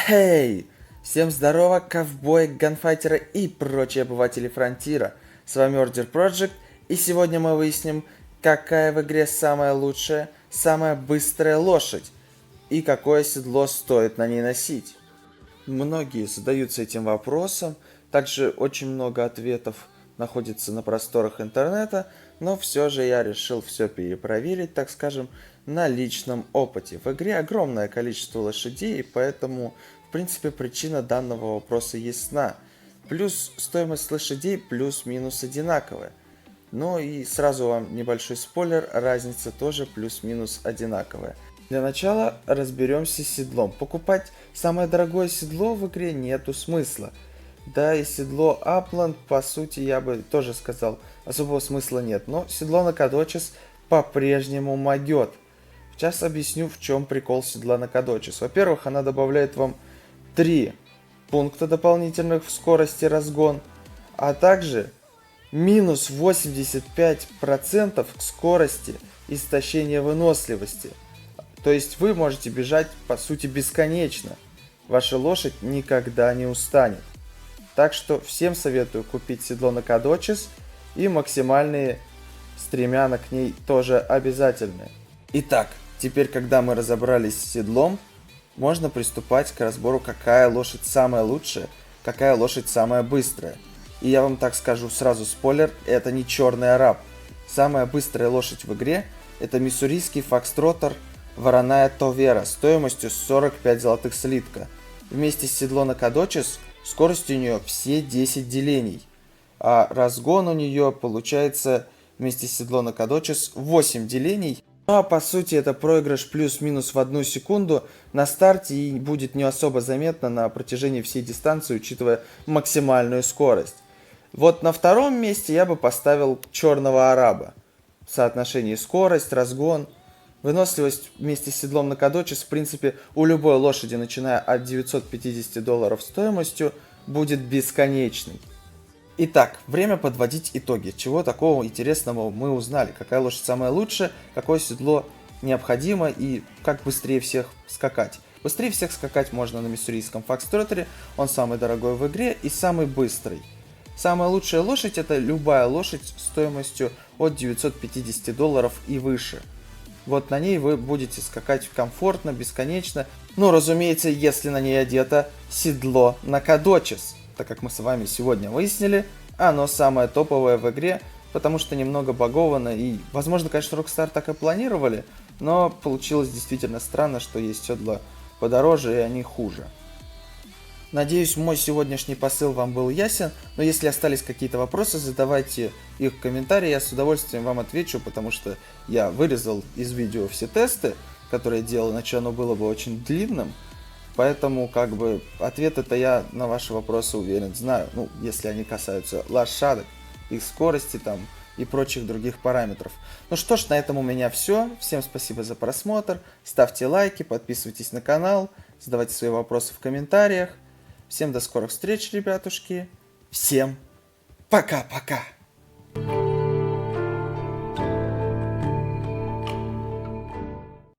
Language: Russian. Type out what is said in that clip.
Эй! Всем здорово, ковбои, ганфайтеры и прочие обыватели Фронтира. С вами Order Project, и сегодня мы выясним, какая в игре самая лучшая, самая быстрая лошадь, и какое седло стоит на ней носить. Многие задаются этим вопросом, также очень много ответов находится на просторах интернета, но все же я решил все перепроверить, так скажем, на личном опыте. В игре огромное количество лошадей, и поэтому, в принципе, причина данного вопроса ясна. Плюс стоимость лошадей плюс-минус одинаковая. Ну и сразу вам небольшой спойлер, разница тоже плюс-минус одинаковая. Для начала разберемся с седлом. Покупать самое дорогое седло в игре нету смысла. Да и седло Upland, по сути, я бы тоже сказал, особого смысла нет. Но седло Накадочес по-прежнему могет. Сейчас объясню, в чем прикол седла Накадочес. Во-первых, она добавляет вам 3 пункта дополнительных в скорости разгон, а также минус 85% к скорости истощения выносливости. То есть вы можете бежать, по сути, бесконечно. Ваша лошадь никогда не устанет. Так что всем советую купить седло Накадочес, и максимальные стремяна к ней тоже обязательны. Итак, теперь, когда мы разобрались с седлом, можно приступать к разбору, какая лошадь самая лучшая, какая лошадь самая быстрая. И я вам так скажу сразу, спойлер, это не черный араб. Самая быстрая лошадь в игре это миссурийский фокстроттер Вороная Товера стоимостью 45 золотых слитка. Вместе с седло Накадочес скорость у нее все 10 делений. А разгон у нее получается вместе с седло Накадочес 8 делений. Ну а по сути это проигрыш плюс-минус в 1 секунду на старте и будет не особо заметно на протяжении всей дистанции, учитывая максимальную скорость. Вот на втором месте я бы поставил черного араба. В соотношении скорость, разгон, выносливость вместе с седлом Накадочес, в принципе, у любой лошади, начиная от $950 стоимостью, будет бесконечной. Итак, время подводить итоги. Чего такого интересного мы узнали? Какая лошадь самая лучшая, какое седло необходимо и как быстрее всех скакать. Быстрее всех скакать можно на миссурийском фокстроттере, он самый дорогой в игре и самый быстрый. Самая лучшая лошадь это любая лошадь стоимостью от $950 и выше. Вот на ней вы будете скакать комфортно, бесконечно. Ну, разумеется, если на ней одето седло Накадочес. Так как мы с вами сегодня выяснили, оно самое топовое в игре, потому что немного баговано и, возможно, конечно, Rockstar так и планировали, но получилось действительно странно, что есть седла подороже и они хуже. Надеюсь, мой сегодняшний посыл вам был ясен, но если остались какие-то вопросы, задавайте их в комментарии, я с удовольствием вам отвечу, потому что я вырезал из видео все тесты, которые я делал, иначе оно было бы очень длинным, поэтому как бы ответы-то я на ваши вопросы уверен знаю, ну, если они касаются лошадок, их скорости там и прочих других параметров. Ну что ж, на этом у меня все, всем спасибо за просмотр, ставьте лайки, подписывайтесь на канал, задавайте свои вопросы в комментариях. Всем до скорых встреч, ребятушки. Всем пока-пока.